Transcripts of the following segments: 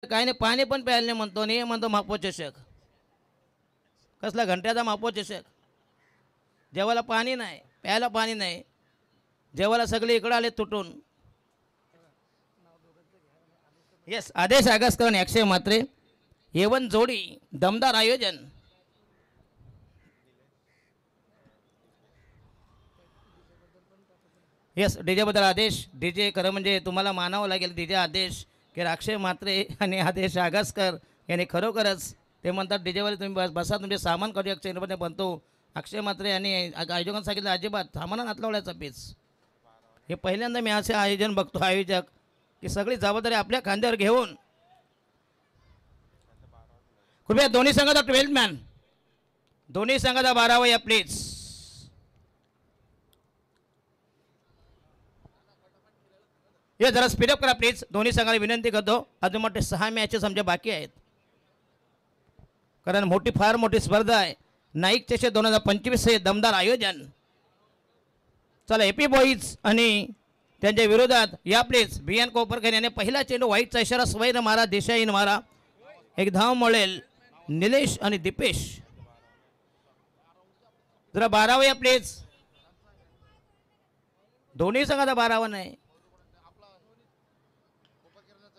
काय नाही, पाणी पण प्यायला नाही म्हणतो, नाही म्हणतो मापो चषक. कसला घंट्याचा मापो चषक. जेवायला पाणी नाही, प्यायला पाणी नाही, जेवायला सगळे इकडं आले तुटून. येस, आदेश आगासकर आणि अक्षय म्हात्रे येवन जोडी, दमदार आयोजन. येस, डीजे बद्दल आदेश. डीजे खरं म्हणजे तुम्हाला मानावं लागेल. डीजे आदेश की अक्षय म्हात्रे आणि आदेश आगासकर यांनी खरोखरच ते म्हणतात डीजेवाले तुम्ही बसा, तुमचे सामान कधी अक्षय बनतो. अक्षय म्हात्रे आणि आयोजकांनी सांगितलं अजिबात सामाना नातलवड्याचा पीस. हे पहिल्यांदा मी असे आयोजन बघतो, आयोजक की सगळी जबाबदारी आपल्या खांद्यावर घेऊन. कृपया दोन्ही संघाचा 12 मॅन, दोन्ही संघाचा 12 या प्लीज. हे जरा स्पीडअप करा प्लीज, दोन्ही संघाला विनंती करतो. अजून मोठे 6 मॅचेस आमच्या बाकी आहेत, कारण फार मोठी स्पर्धा आहे. नाईक चषक 2025 हे दमदार आयोजन. चला, एपी बॉईज आणि त्यांच्या विरोधात या प्लेस बियान कोपरकर याने पहिला चेंडू व्हाईटचा इशारा स्वैर मारा, देशाईन मारा, एक धाव मिळेल. निलेश आणि दीपेश जरा 12 या प्लेस. दोन्ही संघाचा 12 नाही.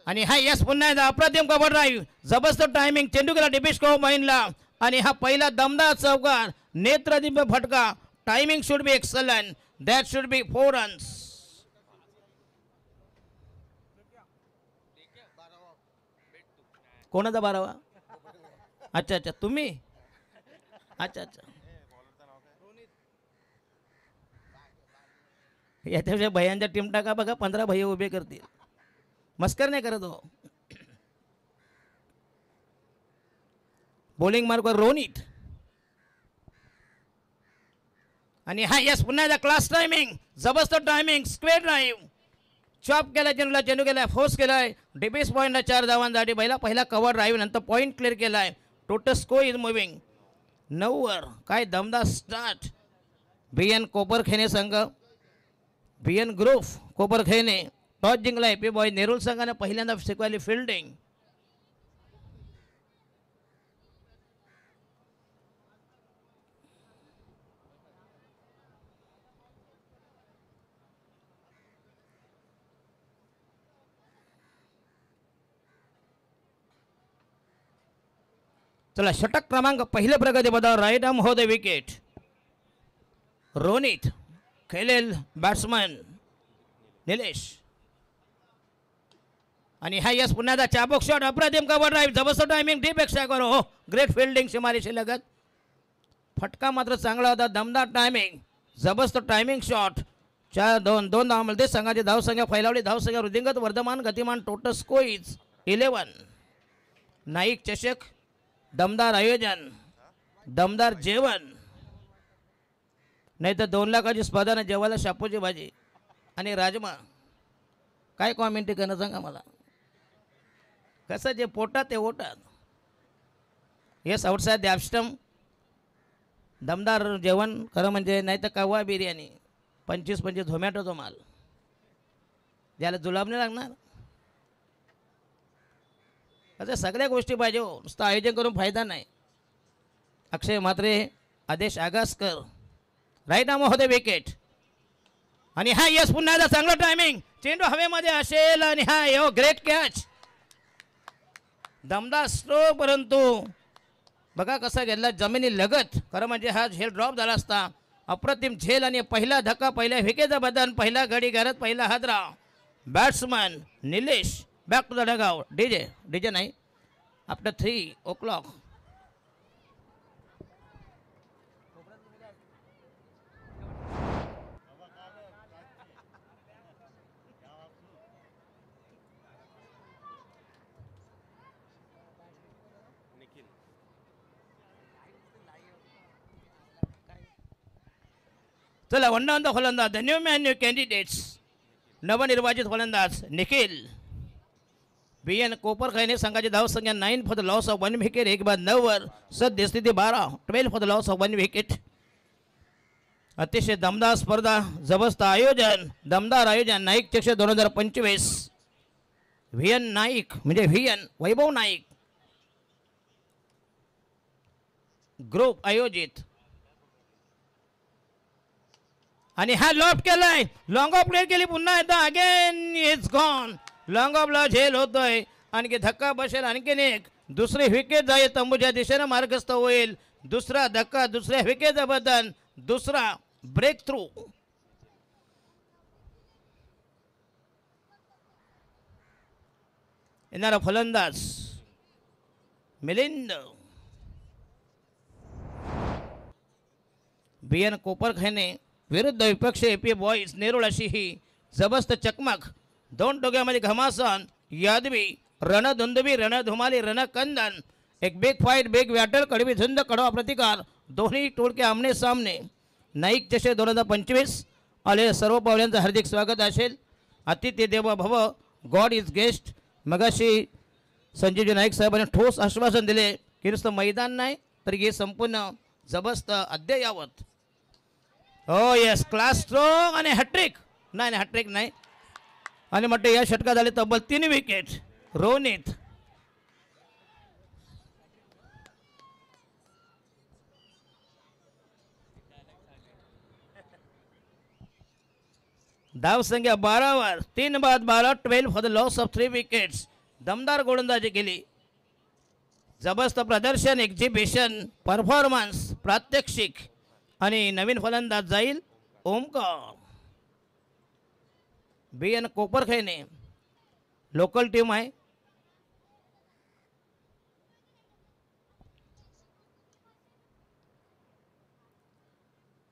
आणि हा यस पुन्हा एकदा अप्रतिम कव्हर ड्राईव्ह, जबरदस्त टायमिंग, चेंडू गेला दीपेश कोमाईनला. आणि हा पहिला दमदार चौकार, नेत्रदीप फटका. Timing should be excellent, that should B 4 runs. कोणाचा 12वा? अच्छा अच्छा, तुम्ही. अच्छा अच्छा, याच्यापेक्षा भैयांच्या टीम टाका बघा, 15 भैया उभे करतील. मस्कर नाही करत हो. बॉलिंग मार्कवर रोनित. आणि हा यस पुन्हा एकदा क्लास टायमिंग, जबरदस्त टायमिंग, स्क्वेअर ड्राईव्ह, चॉप केला चेंडूला, चेंडू केलाय, फोर्स केलाय. डिबेस पॉईंटला 4 धावांसाठी पहिला कव्हर ड्राईव्ह, नंतर पॉईंट क्लिअर केलाय. टोटल स्कोर इज मुव्हिंग 9 काय दमदार स्टार्ट. बीएन कोपरखेने संघ, बीएन ग्रुप कोपरखेने टॉस जिंकला. एपी बॉय नेरूल संघाने पहिल्यांदा शिकवली फिल्डिंग. चला, षटक क्रमांक पहिले प्रगती पदावर राईट आर्म हो द विकेट. रोनित खेळेल बॅट्समन निलेश. आणि हा यस पुन्हा एकदा चाबूक शॉट, अप्रतिम कव्हर ड्राईव्ह, जबरदस्त टायमिंग, डीप एक्स्ट्रा करो. हो, ग्रेट फिल्डिंग शिमारीशी लगत. फटका मात्र चांगला होता, दमदार टायमिंग, जबरदस्त टायमिंग शॉट. 4-2 धावांमध्ये संघाची धावसंख्या फैलावली. धावसंख्या वृद्धिंगत, वर्धमान, गतिमान. Total score is 11. नाईक चषक, दमदार आयोजन, दमदार जेवण. नाही तर 2 लाखाची स्पर्धा ना, जेवायला शापूची भाजी आणि राजमा. काय कॉमेंट्री करणं सांगा मला. कसं जे पोटात ते ओटात. येस, आउटसाइड द ॲप्स्टम, दमदार जेवण खरं म्हणजे. नाही तर कव्वा बिर्याणी, 25-25 झोमॅटोचा माल, ज्याला जुलाब नाही लागणार. असं सगळ्या गोष्टी पाहिजे हो, नुसतं आयोजन करून फायदा नाही. अक्षय म्हात्रे, आदेश आगासकर, राईट आर्म होते विकेट. आणि हा यस पुन्हा एकदा चांगलं टायमिंग, चेंडू हवेमध्ये असेल. आणि हा यो ग्रेट कॅच, दमदार स्ट्रोक, परंतु बघा कसा गेला जमिनी लगत. खरं म्हणजे हा झेल ड्रॉप झाला असता. अप्रतिम झेल आणि पहिला धक्का, पहिल्या विकेटचा बदन, पहिला गडी घरात, पहिला हादरा. Batsman Nilesh back to the dugout. DJ नाही, आफ्टर 3 o'clock. चला, वंडावंत फलंदाज, the new man new candidates, नवनिर्वाचित फलंदाज निखिल. बीएन कोपरखेने संघाची धावसंख्या 9 for the loss of 1 wicket. एक बाद 9 वर, सद्यस्थिती 12 for the loss of 1 wicket. अतिशय दमदार स्पर्धा, जबरदस्त आयोजन, दमदार आयोजन. नाईक चषक 2025 व्हीएन नाईक म्हणजे व्हीएन वैभव नाईक ग्रुप आयोजित आणि हा लॉफ्ट केलाय लॉंग ऑफ प्लेयर केली पुन्हा एकदा अगेन इट्स गॉन लॉंग ऑफला झेल होतोय आणखी धक्का बसेल आणखीन एक दुसरी विकेट जाईल तंबूच्या दिशेनं मार्गस्थ होईल दुसरा धक्का दुसऱ्या विकेटचं बदल दुसरा ब्रेक थ्रू येणारा फलंदाज मिलिंद बीएन कोपरखैने विरुद्ध विपक्ष एपी बॉईज नेरुळ अशी ही जबरदस्त चकमक दोन टोक्यामध्ये घमासान यादवी रणधुंदवी रणधुमाली रणकंदन एक बिग फाईट बिग बॅटल कडवी झुंद कडवा प्रतिकार दोन्ही टोळके आमने सामने नाईक चषक 2025 आलेल्या सर्व पाहुण्यांचं हार्दिक स्वागत असेल अतिथी देव भव गॉड इज गेस्ट मगाशी संजीवजी नाईक साहेबांनी ठोस आश्वासन दिले की नुसतं मैदान नाही तर हे संपूर्ण जबरदस्त अद्ययावत हो येस क्लास स्ट्रॉंग आणि हॅट्रिक नाही हॅट्रिक नाही आणि म्हटलं या षटकात झाले तब्बल 3 विकेट रोनित धाव संख्या 12 वर 3 बाद 12 12 for the loss of 3 wickets दमदार गोलंदाजी केली जबरदस्त प्रदर्शन एक्झिबिशन परफॉर्मन्स प्रात्यक्षिक आणि नवीन फलंदाज जाईल ओमकार बीएन कोपरखैने लोकल टीम आहे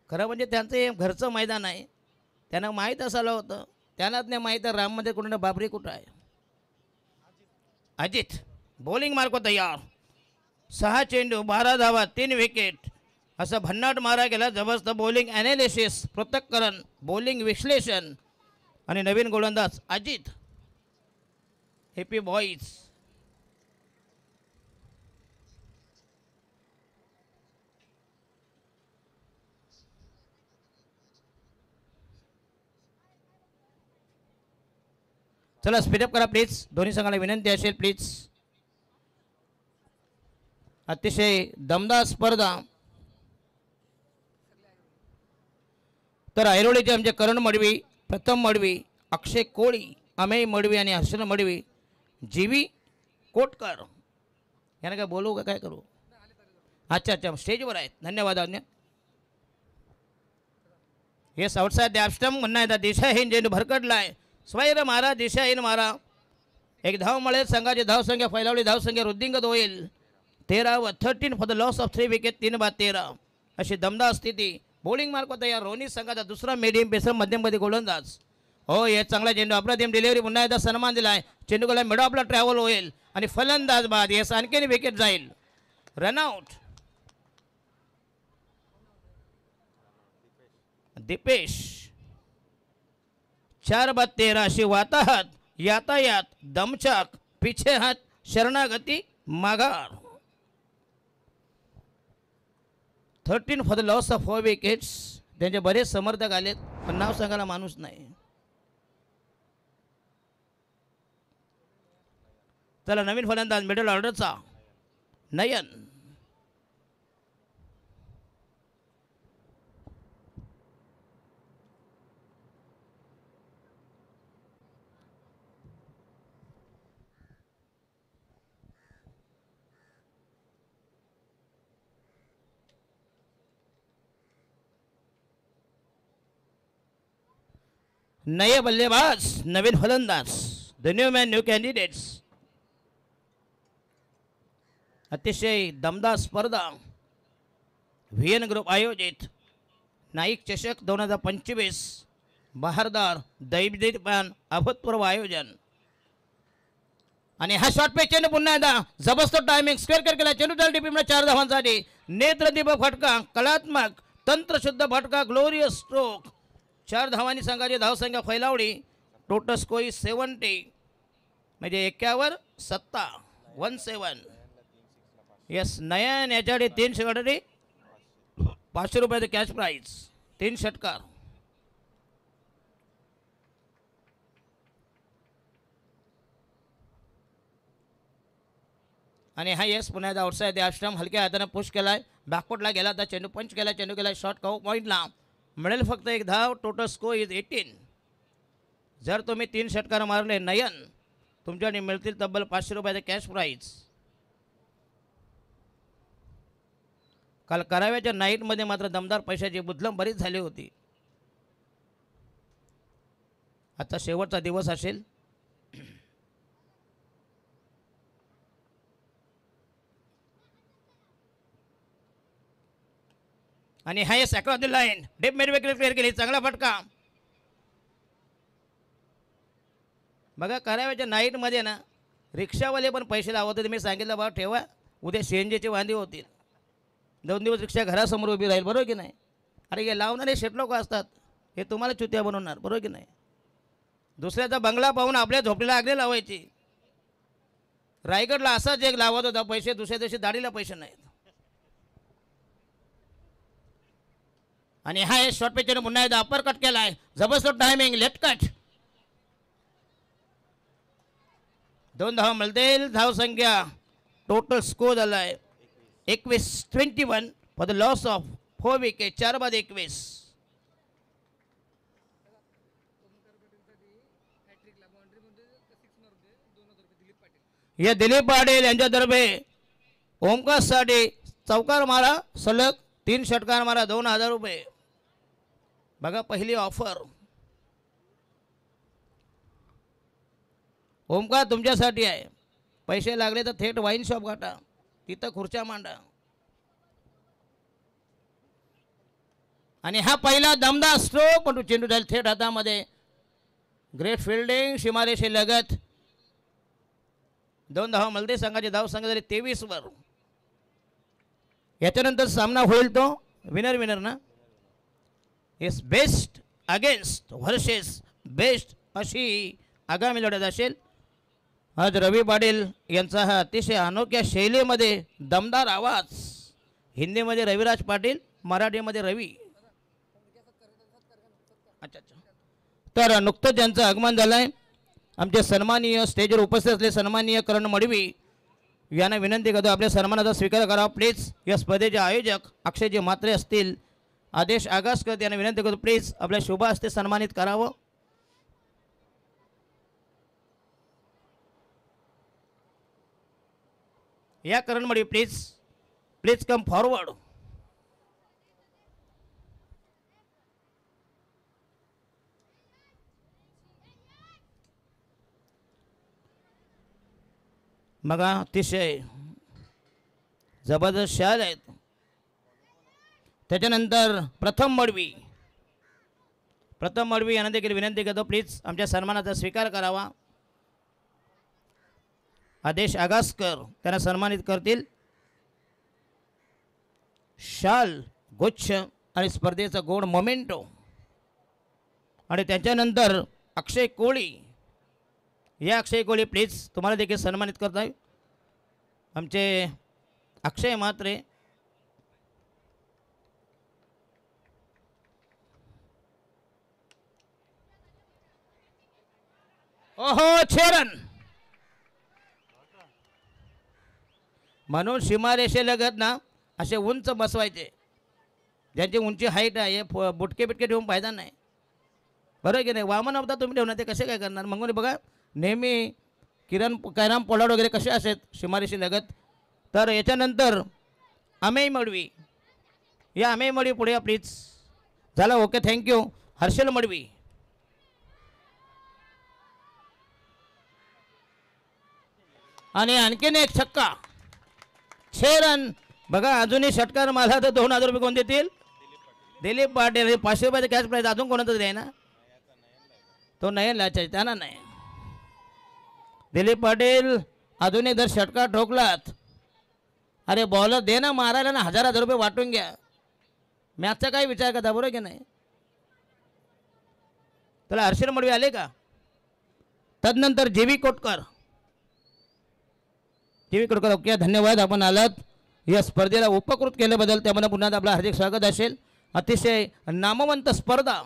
खरं म्हणजे त्यांचं हे घरचं मैदान आहे त्यांना माहीत असायला होतं त्यांनाच नाही माहीत आहे राममध्ये कुठे बाबरी कुठं आहे अजित बॉलिंग मार्को तयार 6 चेंडू 12 धावा 3 विकेट असं भन्नाट मारा गेला जबरदस्त बॉलिंग ॲनालिसिस पृथक्करण बॉलिंग विश्लेषण आणि नवीन गोलंदाज अजित हेपी बॉईज चला स्पीडअप करा प्लीज दोन्ही संघाला विनंती असेल प्लीज अतिशय दमदार स्पर्धा तर ऐरोलीचे आमचे करण मडवी प्रथम मडवी अक्षय कोळी अमेय मडवी आणि हर्षण मडवी जीवी कोटकर यांना काय बोलू का काय करू अच्छा स्टेजवर आहेत धन्यवाद अन्य येस आउटसाइड द ॲपस्टम म्हणणं आहे दिशाहीन चेंडू भरकटलाय स्वैर मारा दिशाहीन मारा एक धाव मिळेल संघाची धावसंख्या फैलावली धावसंख्या वृद्धिंगत होईल 13 व 13 for the loss of 3 wicket 3 बाद 13 अशी दमदार स्थिती बॉलिंग मार्क तयार रोनी संघाचा दुसरा मीडियम पेसर मध्यममध्ये गोलंदाज हो हे चांगला चेंडू अप्रतिम डिलिव्हरी पुन्हा एकदा सन्मान दिलाय चेंडूला मिडो आपला ट्रॅव्हल होईल आणि फलंदाज बाद येस आणखीन विकेट जाईल रनआउट दीपेश 4 बाद 13 अशी वाताहत यातायात दमचाक पिछे हात शरणागती माघार 13 for the loss of 4 wickets त्यांचे बरेच समर्थक आलेत पण नाव सांगायला माणूस नाही चला नवीन फलंदाज मिडल ऑर्डरचा नयन नये बल्लेबाज नवीन फलंदाज the new man new candidates अतिशय दमदार स्पर्धा व्हीएन ग्रुप आयोजित नाईक चषक 2025 बहारदार दैवदीपान अभूतपूर्व आयोजन आणि हा शॉर्ट पे चेंडू पुन्हा एकदा जबरदस्त टायमिंग स्क्वेअर कर केला चेंडू चाल टीपीमध्ये 4 धावांसाठी नेत्रदीपक फटका कलात्मक तंत्रशुद्ध फटका ग्लोरियस स्ट्रोक 4 धावांनी संघाची धावसंख्या फैलावली टोटल स्कोर 70 म्हणजे 51 सत्ता 17 यस नयन याच्याकडे 3 षटकासाठी 500 रुपयाचं कॅश प्राईज 3 षटकार आणि हा येस पुन्हा एकदा आउटसाइड द आश्रम हलक्या हाताने पुश केलाय. बॅकफुटला गेला तर चेंडू पंच केला. चेंडू गेला शॉर्ट कव्ह पॉईंटला. मिळेल फक्त एक धाव. Total score is 18. जर तुम्ही 3 षटकार मारले नयन तुमच्याकडे मिळतील तब्बल 500 रुपयाचे कॅश प्राईज. काल कराव्याच्या नाईटमध्ये मात्र दमदार पैशाची बुधलम बरीच झाली होती. आता शेवटचा दिवस असेल. आणि highest across the line deep mid wicket clear केली. चांगला फटका. बघा कराव्याच्या नाईटमध्ये ना रिक्षावाले पण पैसे लावत होते. मी सांगितलं बाबा ठेवा उद्या सीएनजीचे वांदे होतील. 2 दिवस रिक्षा घरासमोर उभी राहील. बरोबर की नाही. अरे हे लावणारे शेट लोक असतात हे तुम्हाला चुत्या बनवणार. बरोबर की नाही. दुसऱ्याचा बंगला पाहून आपल्या झोपडीला आगले लावायची. रायगडला असाच एक लावत होता पैसे. दुसऱ्या दिवशी दाढीला पैसे नाहीत. आणि हा शॉर्ट पिचने पुन्हा एकदा अपर कट केला आहे. जबरदस्त टायमिंग लेफ्ट कट. 2 धावा मिळतील. धाव संख्या टोटल स्कोर झाला आहे 21-21 for the loss of 4 wicket. 4 बाद 21. या दिलीप पाटील यांच्यातर्फे ओमकारसाठी चौकार मारा सलग 3 षटकार मारा 2000 रुपये. बघा पहिली ऑफर. ओमकार तुमच्यासाठी आहे. पैसे लागले तर थेट वाईन शॉप गाठा. तिथं खुर्च्या मांडा. आणि हा पहिला दमदार स्ट्रोक पण चेंडू जाईल थेट हातामध्ये. Great fielding. सीमारेषे लगत 2 धावा मिळते. संघाची धाव संख्या झाली 23 वर. याच्यानंतर सामना होईल तो विनर ना. Yes best against versus best अशी आगामी लढत असेल. आज रवी पाटील यांचा हा अतिशय अनोख्या शैलीमध्ये दमदार आवाज. हिंदीमध्ये रविराज पाटील, मराठीमध्ये रवी. अच्छा. तर नुकतंच ज्यांचं आगमन झालं आहे आमचे सन्माननीय स्टेजवर उपस्थित असले सन्माननीय करण मडवी यांना विनंती करतो आपल्या सन्मानाचा स्वीकार करा प्लीज. या स्पर्धेचे आयोजक अक्षयजी म्हात्रे असतील. आदेश आगासकर यांना विनंती करतो प्लीज आपल्या शुभ हस्ते सन्मानित करावं. या करण मडवी प्लीज कम फॉरवर्ड. मग अतिशय जबरदस्त शाल आहेत. त्याच्यानंतर प्रथम मडवी यांना देखील विनंती करतो प्लीज आमच्या सन्मानाचा स्वीकार करावा. आदेश आगासकर त्यांना सन्मानित करतील. शाल, गुच्छ आणि स्पर्धेचा गोड मोमेंटो. आणि त्याच्यानंतर अक्षय कोळी. या अक्षय कोळी प्लीज तुम्हाला देखील सन्मानित करता येईल. आमचे अक्षय म्हात्रे. ओहो 6 रन. म्हणून सीमारेषेलगत ना असे उंच बसवायचे. ज्यांची उंची हाईट आहे बुटके बिटके ठेवून फायदा नाही. बरोबर की नाही. वामन अवतार तुम्ही ठेवणार ते कसे काय करणार. मग बघा नेहमी कैराम पोलाड वगैरे कसे असेल सीमारेषी लगत. तर याच्यानंतर अमेय मडवी. या अमेय मडवी पुढे या प्लीज. झालं ओके थँक्यू. हर्षल मडवी. आणि आणखीन एक छक्का. 6 रन. बघा अजूनही षटकार मारला तर 2000 रुपये कोण देतील. दिलीप पाटील. 500 रुपयाचं कॅश प्राईज अजून कोणाचं द्याय ना. तो नयन लाचा त्यांना नाही. दिलीप पाटील अजून एक जर षटकार ठोकलात अरे बॉलर दे ना मारायला ना 1000 रुपये वाटून घ्या. मॅचचा काय विचार करता. बरोबर की नाही. त्याला हर्षल मडवी आले का. तदनंतर जेवी कोटकर. ओके धन्यवाद आपण आलात. या स्पर्धेला उपकृत केल्याबद्दल त्यामध्ये पुन्हा आपलं हार्दिक स्वागत असेल. अतिशय नामवंत स्पर्धा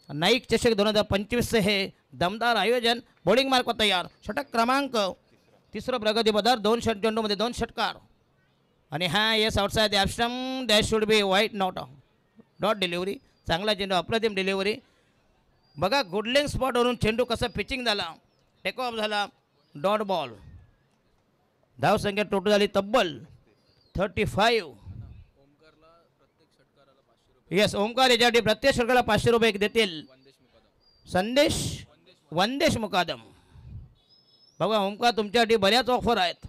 नाईक चषक 2025 हे दमदार आयोजन. बॉलिंग मार्क तयार. षटक क्रमांक तिसरं प्रगती पदार 2 षट चेंडूमध्ये 2 षटकार आणि हा yes outside the off stump that should be wide not dot delivery. चांगला चेंडू अप्रतिम डिलिव्हरी. बघा गुडलिंग स्पॉटवरून चेंडू कसा पिचिंग झाला टेक ऑफ झाला डॉट बॉल. धावसंख्या टोटल झाली तब्बल 35. येस ओमकार याच्यासाठी प्रत्येक षटकाला 500 रुपये देतील. संदेश वंदेश मुकादम. बघा ओमकार तुमच्यासाठी बऱ्याच ऑफर आहेत.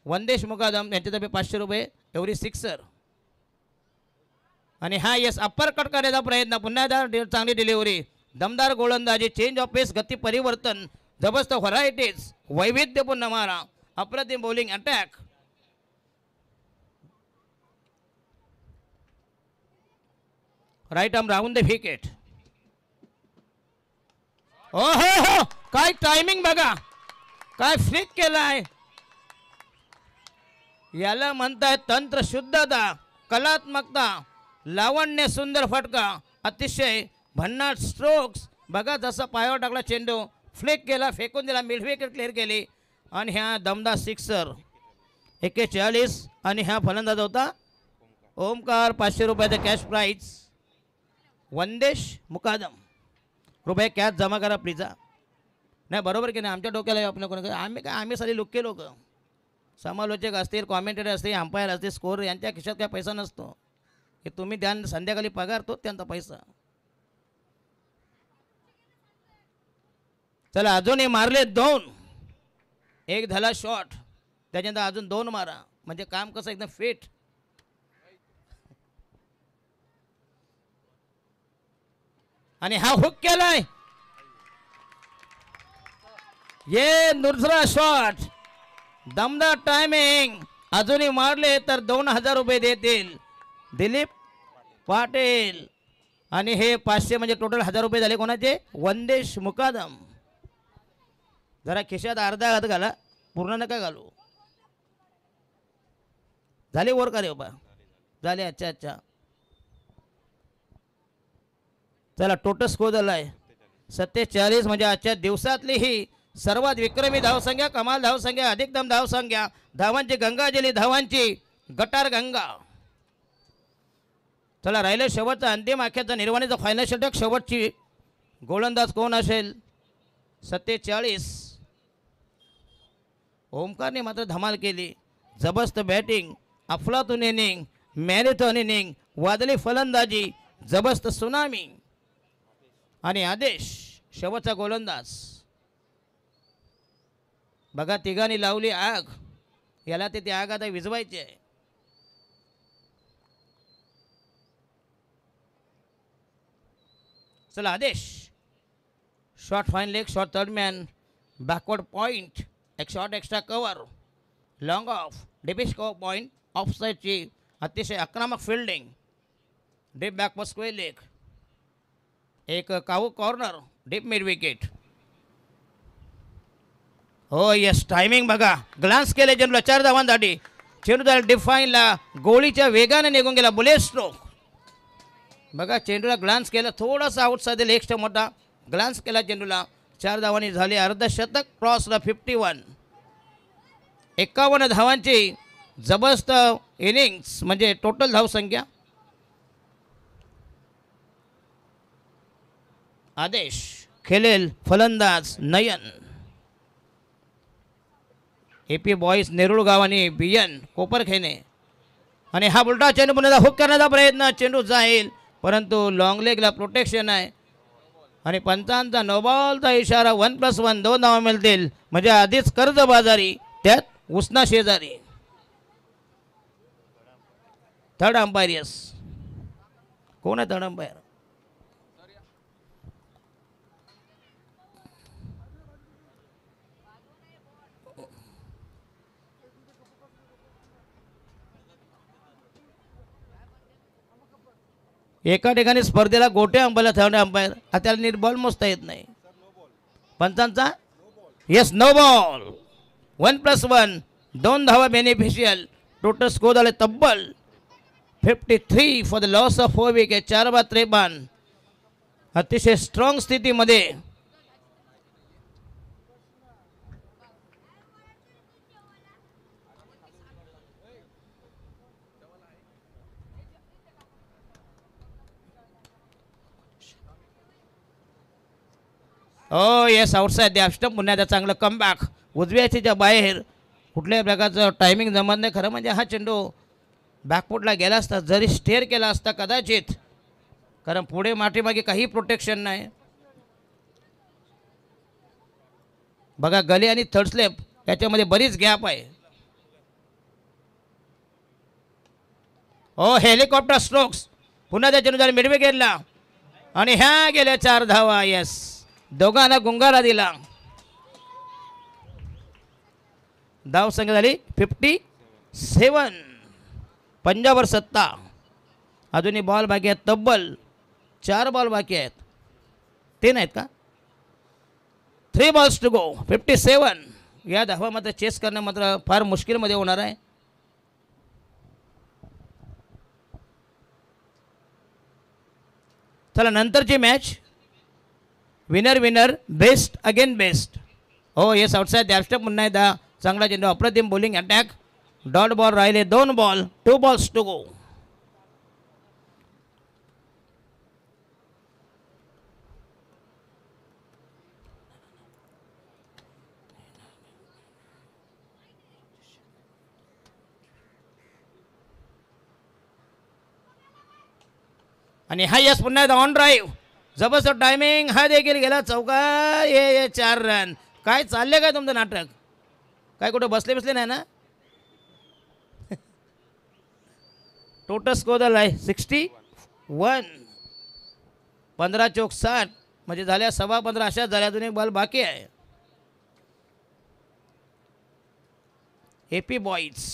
वंदेश मुकादम यांच्यातर्फे 500 रुपये एवढी सिक्सर. आणि हा येस अप्पर कट करण्याचा प्रयत्न पुन्हा एकदा चांगली डिलिव्हरी दमदार गोलंदाजी चेंज ऑफ पेस गती परिवर्तन जबरदस्त व्हरायटीज वैविध्यपूर्ण मारा अप्रतिम bowling attack. Right arm round the wicket. ओ हो काय टायमिंग बघा काय फ्लिक केलाय. याला म्हणताय तंत्र शुद्धता कलात्मकता लावण्य सुंदर फटका अतिशय भन्नाट स्ट्रोक्स. बघा जसा पायावर टाकला चेंडू फ्लिक केला फेकून दिला मिड विकेट क्लिअर केली आणि ह्या दमदार सिक्सर 41. आणि ह्या फलंदाज होता ओमकार 500 रुपयाचा कॅश प्राईज. वंदेश मुकादम रुपये कॅश जमा करा प्लीज. नाही बरोबर की नाही आमच्या डोक्याला आपल्या कोणी आम्ही सारी लुक्के लोक समालोचक असतील कॉमेंटेटर असतील अंपायर असतील स्कोर यांच्या खिशात काय पैसा नसतो. हे तुम्ही ध्यान संध्याकाळी पगार तोच त्यांचा पैसा. चला अजूनही मारले 2. एक झाला शॉट त्याच्यानंतर अजून 2 मारा म्हणजे काम कसं एकदम फिट. आणि हा हुक केलाय ये दुसरा शॉट दमदार टायमिंग अजूनही मारले तर 2000 रुपये देतील दिलीप पाटील. आणि हे 500 म्हणजे टोटल 1000 रुपये झाले कोणाचे वंदेश मुकादम. जरा खिशात अर्धा हात घाला पूर्ण नका घालू. झाले वर का रे बाबा झाले. अच्छा चला टोटल स्कोर झाला आहे 47 म्हणजे आजच्या दिवसातली ही सर्वात विक्रमी धावसंख्या कमाल धावसंख्या अधिकतम धावसंख्या धावांची गंगाजली धावांची गटार गंगा. चला राहिलं शेवटचा अंतिम आख्याचा निर्वाणीचा फायनल षटक. शेवटची गोलंदाज कोण असेल 47. ओमकारने मात्र धमाल केली जबरदस्त बॅटिंग अफलातून इनिंग मॅरेथॉन इनिंग वादळी फलंदाजी जबरदस्त सुनामी. आणि आदेश शेवटचा गोलंदाज. बघा तिघांनी लावली आग याला ते आग आता विझवायची आहे. चला आदेश short fine leg short third man backward point एक short extra cover long off deepish cover point off साईडची अतिशय आक्रमक fielding deep backward square leg एक cow corner deep mid wicket. हो यस टायमिंग बघा ग्लान्स केले चेंडूला 4 धावांसाठी चेंडू डिफाईनला गोळीच्या वेगाने निघून गेला बुलेट स्ट्रोक. बघा चेंडूला ग्लान्स केला थोडासा आउटसाइड लेग स्टंप मोठा ग्लान्स केला चेंडूला 4 धावांनी झाले अर्धशतक क्रॉसला 51. 51 धावांची जबरदस्त इनिंग्स म्हणजे टोटल धावसंख्या. आदेश खेळेल फलंदाज नयन एपी बॉईज नेरुळ गाव आणि बियन कोपरखेने. आणि हा उलटा चेंडू पुन्हा हुक करण्याचा प्रयत्न चेंडू जाईल परंतु लॉंग लेगला प्रोटेक्शन आहे. आणि पंचांचा नो बॉलचा इशारा 1+1 2 धावा मिळतील म्हणजे आधीच कर्जबाजारी त्यात उसना शेजारी. थर्ड अंपायर यस कोण आहे थर्ड अंपायर एका ठिकाणी स्पर्धेला गोटे अंपायरला थर्ड अंपायर त्याला नीट बॉल मोजता येत नाही. पंचांचा येस नो बॉल 1+1 2 धावा बेनिफिशियल टोटल स्कोर झाले तब्बल 53 for the loss of 4 wicket 4/53. अतिशय स्ट्रॉंग स्थितीमध्ये ओ येस आउटसाईड द स्टंप. पुन्हा एकदा चांगलं कमबॅक. उजव्याच्या बाहेर कुठल्याही प्रकारचं टायमिंग जमत नाही. खरं म्हणजे हा चेंडू बॅकफुटला गेला असता, जरी स्टेअर केला असता कदाचित, कारण पुढे मागे काही प्रोटेक्शन नाही. बघा गली आणि थर्ड स्लेप याच्यामध्ये बरीच गॅप आहे. ओ हेलिकॉप्टर स्ट्रोक्स. पुन्हा त्या चेंडू मिडवे गेला आणि ह्या गेल्या 4 धावा. येस, दोघांना गुंगारा दिला. धाव संख्या झाली 57. पंजाबवर सत्ता. अजूनही बॉल बाकी आहेत, तब्बल 4 बॉल बाकी आहेत. 3 आहेत का? 3 बॉल्स टू गो. 57. या धावा मात्र चेस करणं मात्र फार मुश्किलमध्ये होणार आहे. चला नंतरची match winner winner best again best. हो येस आउटसाईड दॅपस्टप. पुन्हा एकदा चांगला चेंडू, अप्रतिम बॉलिंग अटॅक. डॉट बॉल राहिले 2 बॉल. 2 balls to go. आणि हा यस पुन्हा एकदा ऑन ड्राईव्ह. जबरदस्त टायमिंग. हा देखील गेला चौका. ये 4 रन. काय चालले काय तुमचं नाटक? काय कुठं बसले नाही ना? टोटल स्कोर झाला आहे 61. 15 चौक 60 म्हणजे झाल्या 15.25 अशाच झाल्या. अजून एक बॉल बाकी आहे. एपी बॉईज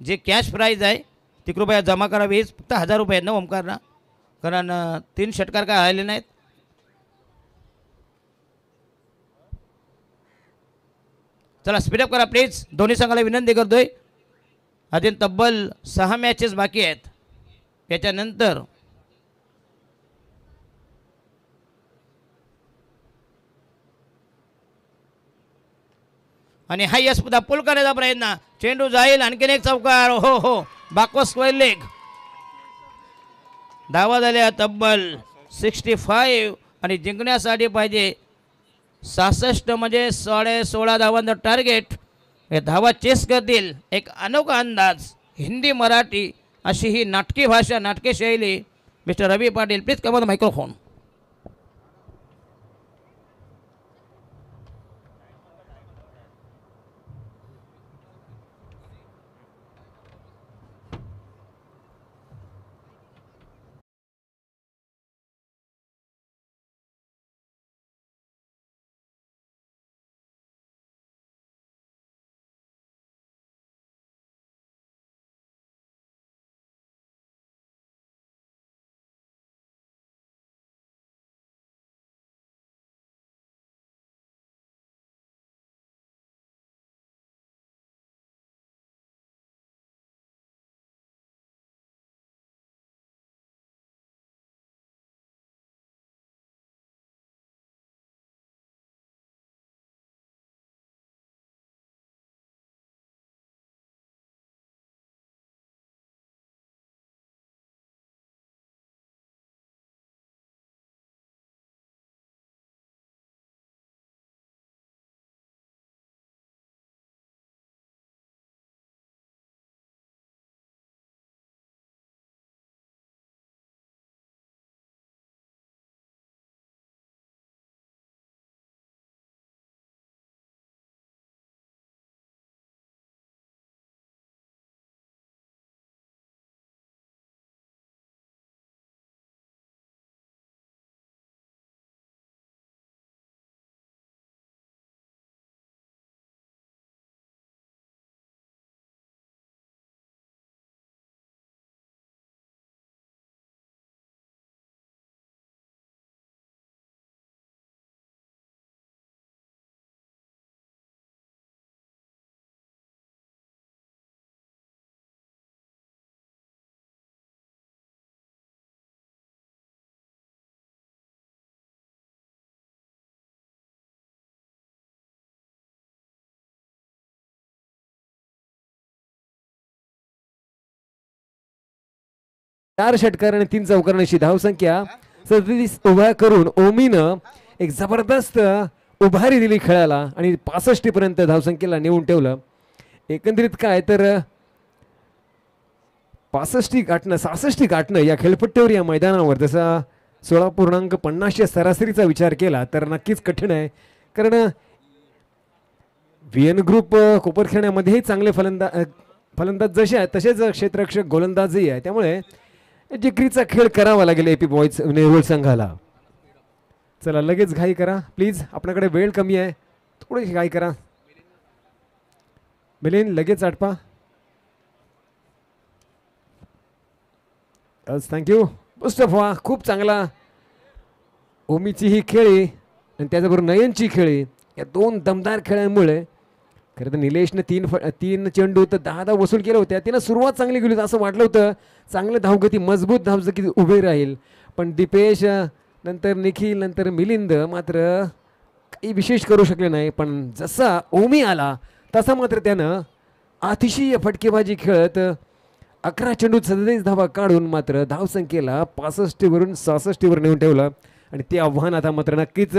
जे कॅश प्राईज आहे ती कृपया जमा करावी. फक्त 1000 रुपये आहेत ना ओमकारला, कारण 3 षटकार काय आलेले नाहीत. चला स्पीडअप करा प्लीज. दोन्ही संघाला विनंती करतोय. अजून तब्बल 6 मॅचेस बाकी आहेत. त्याच्यानंतर आणि हा यस पुन्हा पुल करण्याचा प्रयत्न. चेंडू जाईल. आणखीन एक चौकार. हो हो बाकवा स्क्वेअर लेग. धावा झाल्या तब्बल 65 आणि जिंकण्यासाठी पाहिजे 66 म्हणजे 16.5 धावांचं टार्गेट. हे धावा चेस करतील. एक अनोखा अंदाज. हिंदी मराठी अशी ही नाटकी भाषा, नाटकी शैली. Mister Ravi Patil please come on the microphone. 4 षटकार आणि 3 चौकार अशी धावसंख्या 37 उभ्या करून ओमीनं एक जबरदस्त उभारी दिली खेळाला आणि 65 पर्यंत धावसंख्येला नेऊन ठेवलं. एकंदरीत काय तर 65 गाठणं 66 गाठणं या खेळपट्टीवर या मैदानावर जसा 16.50 सरासरीचा विचार केला तर नक्कीच कठीण आहे. कारण व्हीएन ग्रुप कोपरखेड्यामध्येही चांगले फलंदाज जसे आहेत तसेच क्षेत्ररक्षक गोलंदाजही आहे. त्यामुळे जिकरीचा खेळ करावा लागेल एपी बॉयज नेरुळ संघाला. चला लगेच घाई करा प्लीज, आपल्याकडे वेळ कमी आहे, थोडीशी घाई करा. मिलिंद लगेच आटपा. थँक्यू. मुस्तफा खूप चांगला. ओमीची ही खेळी आणि त्याचबरोबर नयनची खेळी या 2 दमदार खेळांमुळे खरं तर निलेशनं 3 चेंडू तर 10 वसूल केल्या होत्या. तिनं सुरुवात चांगली केली होती असं वाटलं होतं, चांगलं धावगती मजबूत धावगती उभे राहील. पण दीपेश नंतर निखिल नंतर मिलिंद मात्र काही विशेष करू शकले नाही. पण जसा ओमी आला तसा मात्र त्यानं अतिशय फटकेबाजी खेळत 11 चेंडूत 37 धावा काढून मात्र धावसंख्येला 65 वरून 66 वर नेऊन ठेवलं. आणि ते आव्हान आता मात्र नक्कीच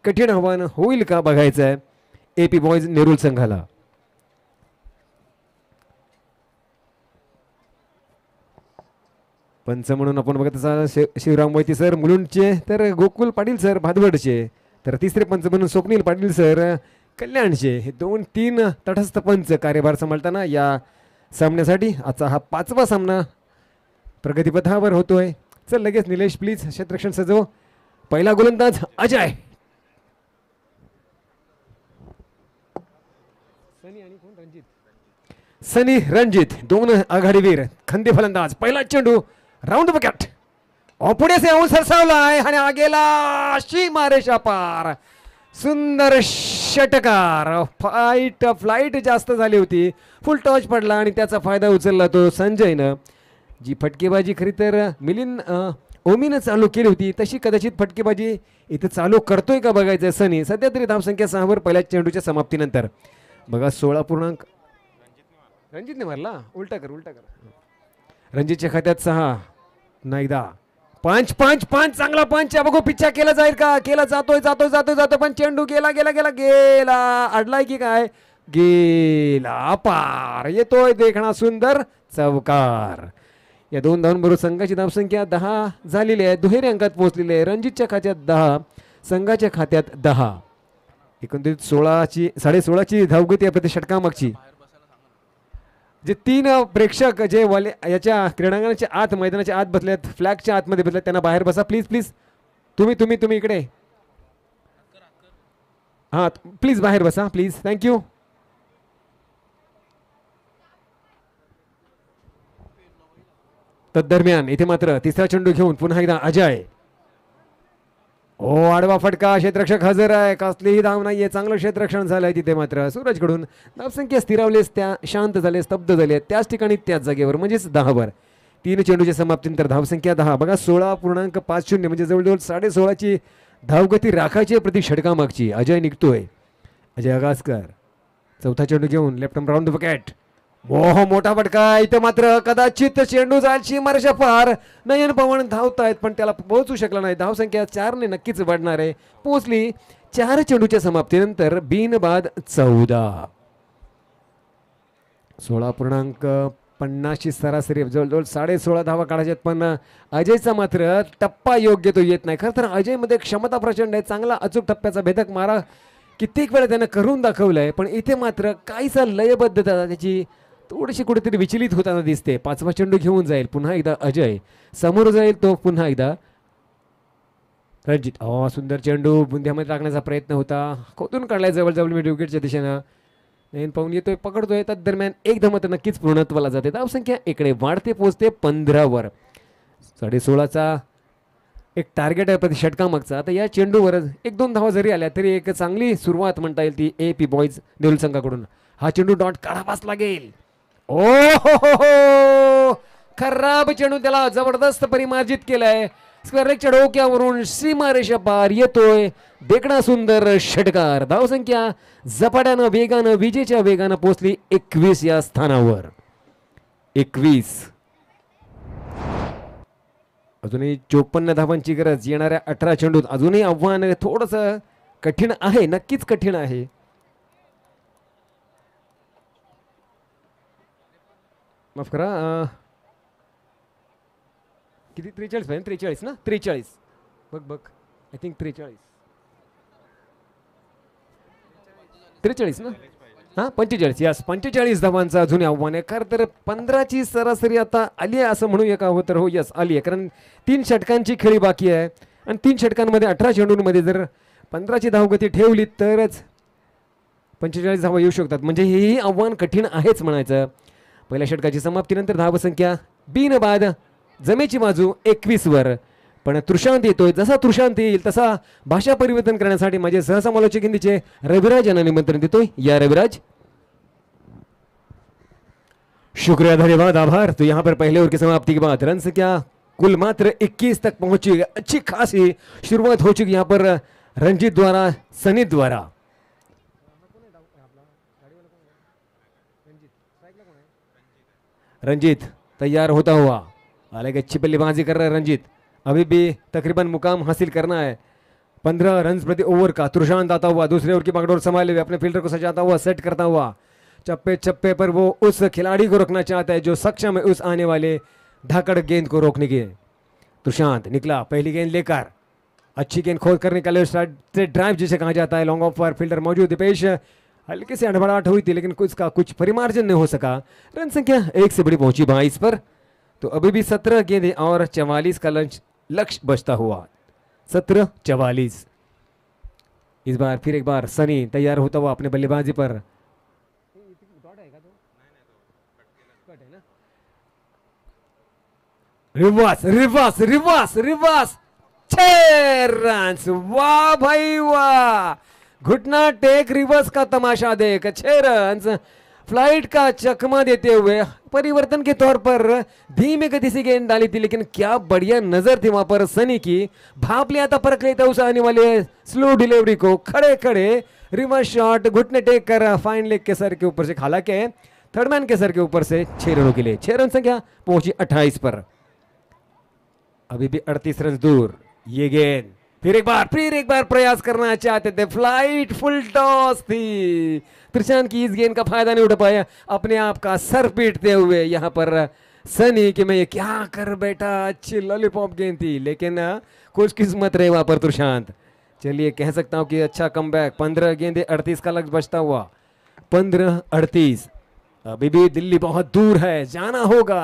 कठीण आव्हान होईल का बघायचं आहे एपी बॉयज नेरुळ संघाला. पंच म्हणून आपण बघत असाल शिवराम मोहिते सर मुलुंडचे, तर गोकुल पाटील सर भादवडचे, तर तिसरे पंच म्हणून स्वप्नील पाटील सर कल्याणचे. हे 2-3 तटस्थ पंच कार्यभार सांभाळताना या सामन्यासाठी आजचा हा 5वा सामना प्रगतीपथावर होतोय. चल लगेच निलेश प्लीज क्षेत्ररक्षण सजव. पहिला गोलंदाज अजय. सनी रणजित 2 आघाडीवीर खंदी फलंदाज. पहिला चेंडू राऊंड विकेट पुढे से येऊन सरसावलाय आणि आगेला अशी मारेशा पार. सुंदर षटकार. फ्लाईट जास्त झाली होती, फुल टॉच पडला आणि त्याचा फायदा उचलला तो संजयनं. जी फटकेबाजी खरी तर मिलिंद ओमीनं चालू केली होती तशी कदाचित फटकेबाजी इथं चालू करतोय का बघायचं सनी. सध्या तरी धावसंख्या 6 वर पहिल्या चेंडूच्या समाप्तीनंतर. बघा 16 रणजितने मारला. उलटा कर. रणजितच्या खात्यात 6 नाहीदा. 5 चांगला पंच. बघू पिच्छा केला जाईल का. केला जातोय पण चेंडू गेला अडलाय की काय. गेला पार. येतोय देखणा सुंदर चौकार. या 2 धावांबरोबर संघाची धावसंख्या 10 झालेली आहे, दुहेरी अंकात पोहोचलेली आहे. रणजितच्या खात्यात 10, संघाच्या खात्यात 10. एकंदरीत 16ची धावगती आहे प्रति षटकामागची. जे 3 प्रेक्षक जे वाले याच्या क्रीडांगणाच्या आत मैदानाच्या आत बसलेत, फ्लॅगच्या आतमध्ये बसलेत, त्यांना बाहेर बसा प्लीज. तुम्ही इकडे हां प्लीज बाहेर बसा प्लीज. थँक्यू. तदरम्यान इथे मात्र तिसरा चेंडू घेऊन पुन्हा एकदा अजय. आडवा फटका. क्षेत्ररक्षक हजर आहे, कसलीही धाव नाहीये. चांगलं क्षेत्ररक्षण झालंय तिथे मात्र सूरजकडून. धावसंख्या स्थिरावलीच, त्या शांत झाले, स्तब्ध झाले त्याच ठिकाणी त्याच जागेवर म्हणजेच 10 वर. 3 चेंडूच्या समाप्तीनंतर धावसंख्या 10. बघा 16.50 म्हणजे जवळजवळ 16.5ची धावगती राखायची प्रति षटकामागची. अजय निघतोय. अजय अगासकर चौथा चेंडू घेऊन लेफ्ट आर्म राऊंड विकेट. मोठा फटका. इथे मात्र कदाचित चेंडू जाईल सीमारेषा पार. नयन पवन धावतायत पण त्याला पोहोचू शकला नाही. धावसंख्या 4 ने नक्कीच वाढणार आहे. पोहोचली 4 चेंडूच्या समाप्तीनंतर बिनबाद 14. 16.50 सरासरी, जवळजवळ 16.5 धावा काढायच्यात. पण अजयचा मात्र टप्पा योग्य तो येत नाही. खरं तर अजयमध्ये क्षमता प्रचंड आहे, चांगला अचूक टप्प्याचा भेदक मारा कित्येक वेळा त्यानं करून दाखवलाय. पण इथे मात्र काहीसा लयबद्धता त्याची थोडीशी कुठेतरी विचलित होताना दिसते. 5वा चेंडू घेऊन जाईल पुन्हा एकदा अजय. समोर जाईल तो पुन्हा एकदा रणजित. सुंदर चेंडू बुंध्यामध्ये टाकण्याचा प्रयत्न होता, खोदून काढलाय जवळजवळ मिड विकेटच्या दिशेनं. नयन पाहून येतोय, पकडतोय. तदरम्यान एक धमत नक्कीच पूर्णत्वाला जाते. धावसंख्या इकडे वाढते, पोहोचते 15 वर. 16.5चा एक टार्गेट आहे प्रति षटकामागचा. आता या चेंडूवर 1-2 धावा जरी आल्या तरी एक चांगली सुरुवात म्हणता येईल ती एपी बॉयज नेरुळ संघाकडून. हा चेंडू डॉट काढावाच लागेल. खराब चेंडू त्याला जबरदस्त परिमार्जित केलाय. स्क्वेअर लेगच्या डोक्यावरून सीमारेषा पार येतोय. देखणा सुंदर षटकार. धावसंख्या झपाट्यानं वेगानं विजेच्या वेगानं पोहोचली 21 या स्थानावर. 21. अजूनही 54 धावांची गरज येणाऱ्या 18 चेंडूत. अजूनही आव्हान थोडस कठीण आहे, नक्कीच कठीण आहे. माफ करा, किती 43 पाहिजे, 43 ना, 43 बघ बघ, आय थिंक 43 ना, हा 45, यस 45 धावांचा अजून आव्हान आहे. खरं तर 15ची सरासरी आता आली आहे असं म्हणूया का, हो तर हो, यस आली आहे. कारण 3 षटकांची खेळी बाकी आहे आणि 3 षटकांमध्ये 18 चेंडूंमध्ये जर 15ची धावगती ठेवली तरच 45 धावा येऊ शकतात. म्हणजे हेही आव्हान कठीण आहेच म्हणायचं. पहिल्या षटकाची समाप्तीनंतर धावसंख्या बीन बाद जमेची बाजू 21 वर. पण तृषांत येतोय, जसा तृषांत येईल तसा भाषा परिवर्तन करण्यासाठी माझे सहसमालोचक हिंदीचे रविराज यांना निमंत्रण देतोय. या रविराज. शुक्रिया, धन्यवाद, आभार. तो यहाँ पर पहले ओवर की समाप्ति के बाद रन संख्या कुल मात्र 21 तक पहुंची. अच्छी खासी शुरुआत हो चुकी यहाँ पर रंजीत द्वारा, सनी द्वारा. रंजीत तैयार होता हुआ, हालांकि अच्छी बल्लेबाजी कर रहा है रंजीत. अभी भी तकरीबन मुकाम हासिल करना है 15 रन प्रति ओवर का. तुषांत आता हुआ दूसरे ओवर की बागडोर संभाले हुए अपने फील्डर को सजाता हुआ, सेट करता हुआ. चप्पे चप्पे पर वो उस खिलाड़ी को रोकना चाहता है जो सक्षम है उस आने वाले धाकड़ गेंद को रोकने के. तुषांत निकला पहली गेंद लेकर, अच्छी गेंद खोद कर निकाले, स्टार्ट से ड्राइव जिसे कहा जाता है. लॉन्ग ऑफ पर फील्डर मौजूद. दीपेश हल्के से हड़बड़ाहट हुई थी लेकिन कुछ परिमार्जन नहीं हो सका. रन संख्या 1 से बड़ी पहुंची 22 पर. तो अभी भी 17 गेंदें और 44 का लक्ष्य बचता हुआ. 17-44. इस बार फिर एक बार सनी तैयार होता हुआ अपने बल्लेबाजी पर. Reverse reverse reverse reverse 6 run. वाह भाई वाह, घुटना टेक रिवर्स का तमाशा देख 6 रन फ्लाइट का चकमा देते हुए परिवर्तन के तौर पर धीमे गति से गेंद डाली थी, लेकिन क्या बढ़िया नजर थी वहां पर सनी की. भाप लिया था, परख लेता उस आने वाले स्लो डिलीवरी को. खड़े खड़े रिवर्स शॉट, घुटने टेक कर फाइन लेग के सर के ऊपर से, हालांकि थर्डमैन के सर के ऊपर से 6 रनों के लिए. 6 रन संख्या पहुंची 28 पर. अभी भी 38 रन दूर. ये गेंद फिर एक बार प्रयास करना चाहते थे, फ्लाइट फुल टॉस थी. प्रशांत की इस गेंद का फायदा नहीं उठा पाया, अपने आप का सर पीटते हुए यहाँ पर सनी कि मैं ये क्या कर बैठा. अच्छी लॉलीपॉप गेंद थी लेकिन कुछ किस्मत रहे वहां पर तुषांत. चलिए कह सकता हूं कि अच्छा कमबैक. 15 गेंदे 38 का लक्ष्य बचता हुआ. 15-38. अभी भी दिल्ली बहुत दूर है, जाना होगा.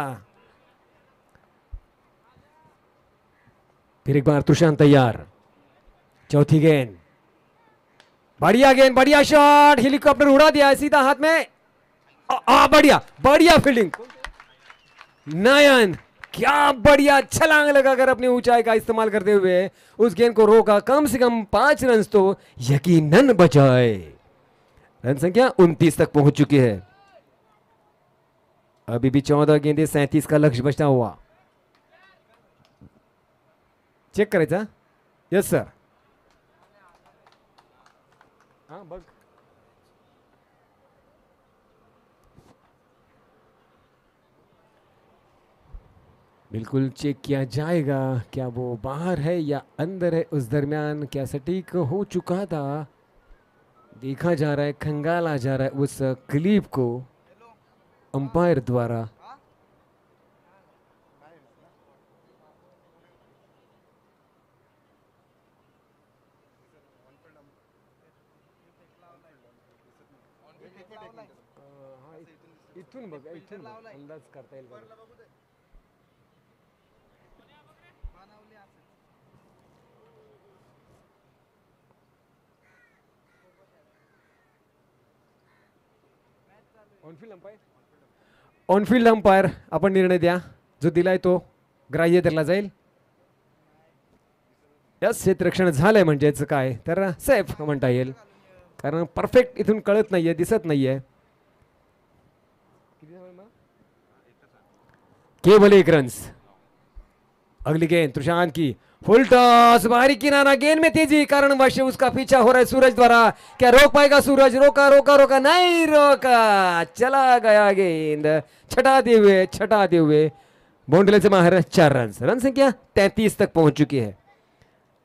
फिर एक बार तुषांत तैयार. चौथी गेंद, बढ़िया शॉट, हेलीकॉप्टर उड़ा दिया सीधा हाथ में. बढ़िया फील्डिंग. नयन क्या बढ़िया छलांग लगाकर अपनी ऊंचाई का इस्तेमाल करते हुए उस गेंद को रोका. कम से कम 5 रन तो यकीनन बचाए. रन संख्या 29 तक पहुंच चुकी है. अभी भी 14 गेंदे 37 का लक्ष्य बचता हुआ. चेक करायचा. Yes sir. हाँ बग. बिल्कुल चेक किया जाएगा क्या वो बाहर है या अंदर है. उस दरमियान क्या सटीक हो चुका था, देखा जा रहा है, खंगाला जा रहा है उस क्लिप को अंपायर द्वारा. इथून बघ, अंदाज करता येईल. ऑनफिल्ड अंपायर आपण निर्णय द्या. जो दिलाय तो ग्राह्य धरला जाईल. यस, क्षेत्ररक्षण झालंय म्हणजेच काय तर सेफ म्हणता येईल, कारण परफेक्ट इथून कळत नाहीये, दिसत नाहीये. केवल 1 रन. अगली गेंद तुषांत की, फुल टॉस, बाहरी किनारा, गेंद में तेजी, कारण वश उसका पीछा हो रहा है सूरज द्वारा. क्या रोक पाएगा सूरज? रोका रोका रोका, नहीं रोका, चला गया गेंद छटाते हुए बाउंड्री से बाहर 4 रन। रन संख्या 33 तक पहुंच चुकी है।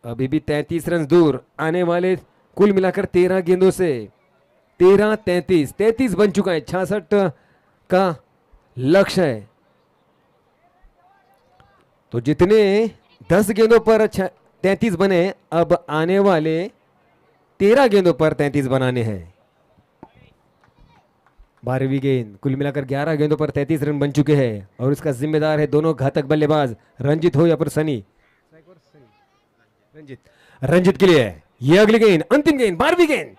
अभी भी 33 रन दूर आने वाले कुल मिलाकर 13 गेंदों से 13-33 33 बन चुका है। 66 का लक्ष्य है। तो जितने 10 गेंदों पर 33 बने, अब आने वाले 13 गेंदों पर 33 बनाने हैं। 12वीं गेंद, कुल मिलाकर 11 गेंदों पर 33 रन बन चुके हैं और इसका जिम्मेदार है दोनों घातक बल्लेबाज, रंजित हो या फिर सनी। रंजित के लिए ये अगली गेंद, अंतिम गेंद, 12वीं गेंद।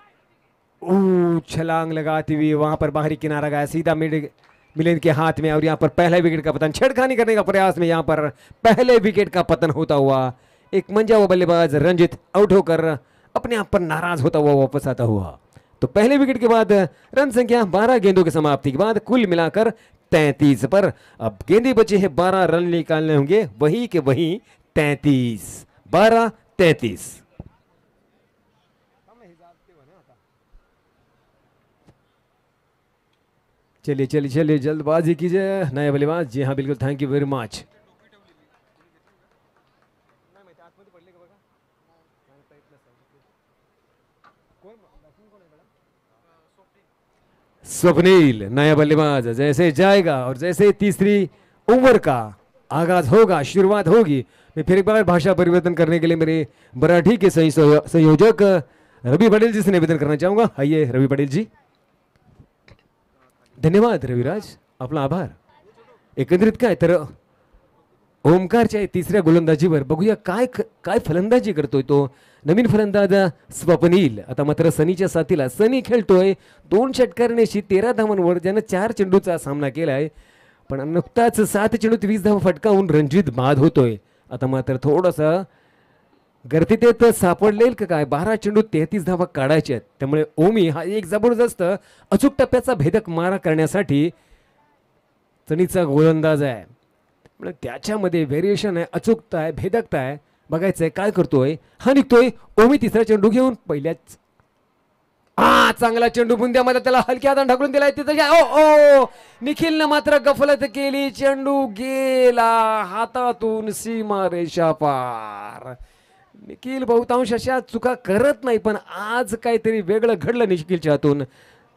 छलांग लगाती हुई वहां पर बाहरी किनारा गया सीधा मिलिंद के हाथ में और यहां पर पहले विकेट का पतन। छेड़खानी करने का प्रयास में यहां पर पहले विकेट का पतन होता हुआ एक मंजा हुआ बल्लेबाज रंजित आउट होकर अपने आप पर नाराज होता हुआ वापस आता हुआ। तो पहले विकेट के बाद रन संख्या 12 गेंदों की समाप्ति के बाद कुल मिलाकर 33 पर। अब गेंदे बचे हैं 12 रन निकालने होंगे, वही के वही 33, 12-33। चलिए चलिए चलिए जल्दबाजी कीजिए नया बल्लेबाज। जी हाँ बिल्कुल, thank you very much. Swapnil नया बल्लेबाज जैसे जाएगा और जैसे तीसरी ओवर का आगाज होगा, शुरुआत होगी, मैं फिर एक बार भाषा परिवर्तन करने के लिए मेरे मराठी के सही संयोजक रवि पटेल जी से निवेदन करना चाहूंगा। आइए रवि पटेल जी। धन्यवाद रविराज, आपला आभार। एकंदरीत काय तर ओमकारच्या तिसऱ्या गोलंदाजीवर बघूया काय काय फलंदाजी करतोय तो नवीन फलंदाज स्वप्नील। आता मात्र सनीच्या साथीला सनी खेळतोय 2 षटकारणीशी 13 धावांवर, ज्यानं 4 चेंडूचा सामना केलाय, पण नुकताच 7 चेंडूत 20 धावा फटकावून रणजित बाद होतोय। आता मात्र थोडासा गर्दीतेत सापडलेल का काय, 12 चेंडूत 33 धावा काढायच्या आहेत। त्यामुळे ओमी हा एक जबरदस्त अचूक टप्प्याचा भेदक मारा करण्यासाठी सनीचा गोलंदाज आहे, म्हणजे त्याच्यामध्ये व्हेरिएशन आहे, अचूकता आहे, भेदकता आहे। बघायचंय काय करतोय हा, निघतोय ओमी तिसरा चेंडू घेऊन पहिल्याच चांगला चेंडू बुंद्यामध्ये त्याला हलक्या हाताने ढकलून दिलाय तिथे। ओ निखिलनं मात्र गफलत केली, चेंडू गेला हातातून सीमा रेषा पार। निखिल बहुतांश अशा चुका करत नाही, पण आज काहीतरी वेगळं घडलं निखिलच्या हातून।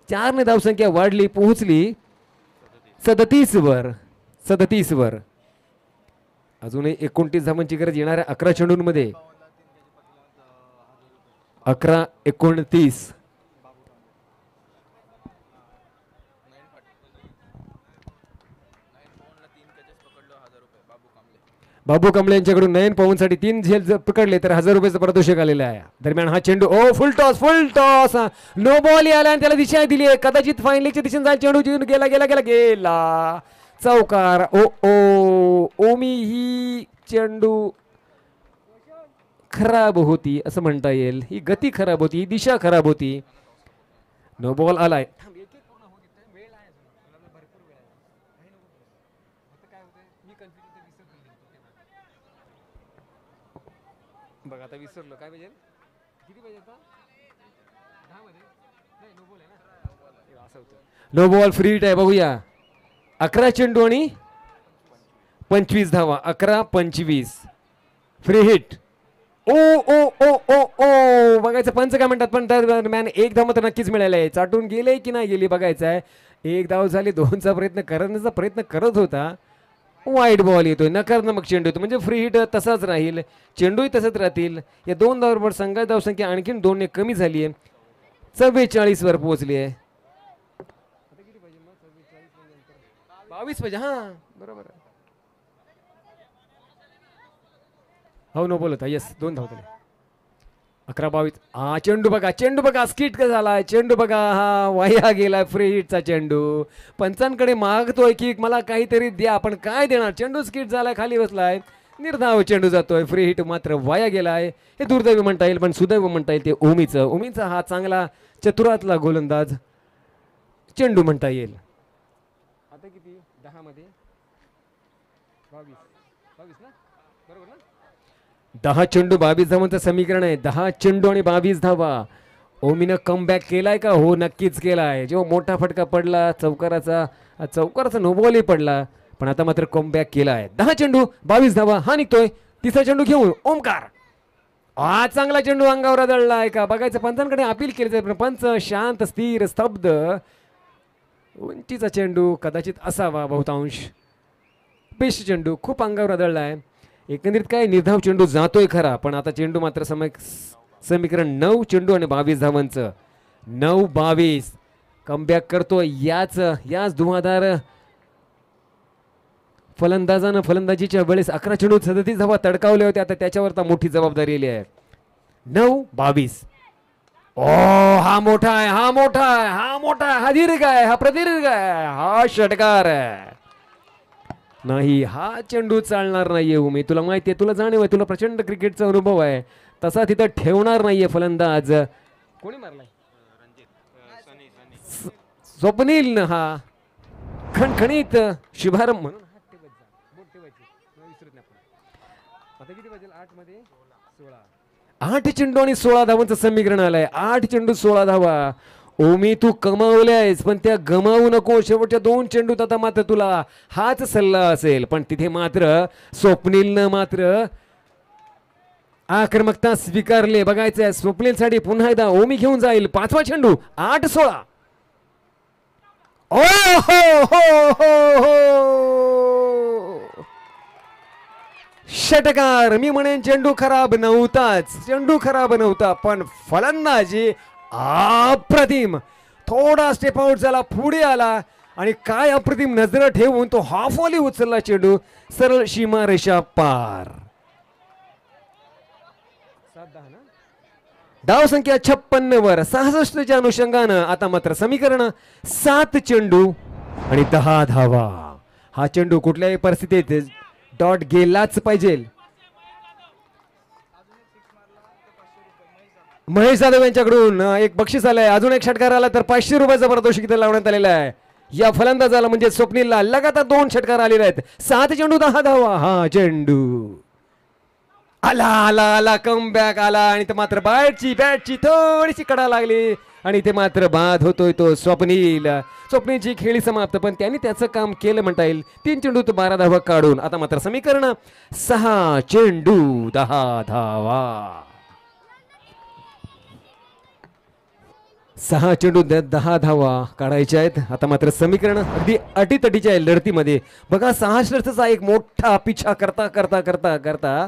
4 ने धावसंख्या वाढली, पोहोचली 37 वर। अजूनही 29 धावांची गरज येणाऱ्या 11 चेंडूंमध्ये। 11-29 बाबू कांबळे यांच्याकडून 9 पाऊंडसाठी 3 झेल पकडले तर 1000 रुपयाचं पारितोषिक आलेलं आहे। दरम्यान हा चेंडू फुल टॉस नो बॉल आला आणि त्याला दिशा दिली आहे, कदाचित फायनलच्या दिशेने जाईल चेंडू, जिंकून गेला चौकार। ओमी ही चेंडू खराब होती असं म्हणता येईल, ही गती खराब होती, ही दिशा खराब होती। नो बॉल आलाय। बघा आता विसरलो काय पाहिजे, किती पाहिजे आता 10 मध्ये नाही, नो बॉल आहे ना, असं होतं। नो बॉल फ्री हिट आहे, बघूया 11 चेंडू आणि 25 धावा, 11-25 फ्री हिट। ओ बघायचं पंच काय म्हणतात, पण दरम्यान 1 धाव तर नक्कीच मिळालं आहे। चाटून गेले की नाही गेली बघायचं आहे। 1 धाव झाली, 2चा प्रयत्न करण्याचा प्रयत्न करत होता, वाईट बॉल येतोय, नकारात्मक चेंडू येतो, म्हणजे फ्री हिट तसाच राहील, चेंडूही तसंच राहतील। या 2 धावांवर संघाची धावसंख्या आणखीन 2 ने कमी झाली आहे, 44 वर पोहोचली आहे। 22 पाहिजे, हा बरोबर आहे। हो नो बोलत येस, 2 धाव झाले, 11-22। चेंडू बघा स्किट का झालाय, चेंडू बघा हा वाया गेलाय, फ्री हिटचा चेंडू। पंचांकडे मागतोय की मला काहीतरी द्या, पण काय देणार, चेंडू स्किट झालाय, खाली बसलाय, निर्धाव चेंडू जातोय, फ्री हिट मात्र वाया गेलाय। हे दुर्दैवी म्हणता येईल, पण सुदैव म्हणता येईल ते ओमीचा हा चांगला चतुरातला गोलंदाज चेंडू म्हणता येईल। आता किती 10 मध्ये 22 ना, बरोबर ना, 10 चेंडू 22 धावांचं समीकरण आहे। 10 चेंडू आणि 22 धावा। ओमीनं कमबॅक केलाय का, हो नक्कीच केलाय। जेव्हा मोठा फटका पडला चौकाराचा नो बॉलही पडला, पण आता मात्र कमबॅक केला आहे. 10 चेंडू 22 धावा. हा निघतोय तिसरा चेंडू घेऊन ओमकार. चांगला चेंडू अंगावर आदळलाय का बघायचं. पंचांकडे अपील केले पण पंच शांत स्थिर स्तब्ध. उंचीचा चेंडू कदाचित असावा बहुतांश. बेस्ट चेंडू खूप अंगावर आदळलाय. एकंदरीत काय निर्धाव चेंडू जातोय खरा पण आता चेंडू मात्र समीकरण 9 चेंडू आणि 22 धावांचं. 9-22 कमबॅक करतोय. याच धुवाधार फलंदाजानं फलंदाजीच्या वेळेस 11 चेंडू 37 धावा तडकावले होते. आता त्याच्यावर तर मोठी जबाबदारी आली आहे. 9-22. हा मोठा आहे हा मोठा आहे हा मोठा आहे हा दीर्घ आहे हा प्रदीर्घ आहे हा षटकार आहे. नाही हा चेंडू चालणार नाहीये. उमे तुला माहिती आहे तुला जाणीव आहे तुला प्रचंड क्रिकेटचा अनुभव आहे. तसा तिथं ठेवणार नाहीये फलंदाज. कोणी मारलाय स्वप्नील हा खणखणीत शुभारंभ म्हणून 8 चेंडू आणि 16 धावांचं समीकरण आलंय. 8 चेंडू 16 धावा. ओमी तू कमावल्यास पण त्या गमावू नको. शेवटच्या 2 चेंडूत आता मात्र तुला हाच सल्ला असेल. पण तिथे मात्र स्वप्नीलनं मात्र आक्रमकता स्वीकारले. बघायचंय स्वप्नीलसाठी पुन्हा एकदा ओमी घेऊन जाईल. 5वा चेंडू 8-16. ओ हो हो हो हो षटकार. मी म्हणेन चेंडू खराब नव्हताच. चेंडू खराब नव्हता पण फलंदाजी अप्रतिम. थोडा स्टेप आउट झाला पुढे आला आणि काय अप्रतिम नजर ठेवून तो हाफ वॉली उचलला चेंडू सरळ सीमारेषा पार. धाव संख्या 56 वर 66 च्या अनुषंगानं आता मात्र समीकरण 7 चेंडू आणि 10 धावा. हा चेंडू कुठल्याही परिस्थितीत डॉट गेलाच पाहिजे. महेश जाधव यांच्याकडून एक बक्षीस आलंय. अजून एक षटकार आला तर 500 रुपयाचा पारितोषिक इथे लावण्यात आलेला आहे. या फलंदाजाला म्हणजे स्वप्नीलला लगातार 2 षटकार आलेले आहेत. 7 चेंडू 10 धावा. हा चेंडू आला आला आला कमबॅक आला आणि ते मात्र बॅटची थोडीशी कडा लागली आणि ते मात्र बाद होतोय तो स्वप्नीलची खेळी समाप्त. पण त्यांनी त्याचं काम केलं म्हणता येईल. 3 चेंडूत 12 धावा काढून आता मात्र समीकरण 6 चेंडू 10 धावा. 6 चेंडू 10 धावा काढायच्या आहेत. आता मात्र समीकरण अगदी अटीतटीच्या लढतीमध्ये बघा 6 षटकाचा एक मोठा पिछा करता करता करता करता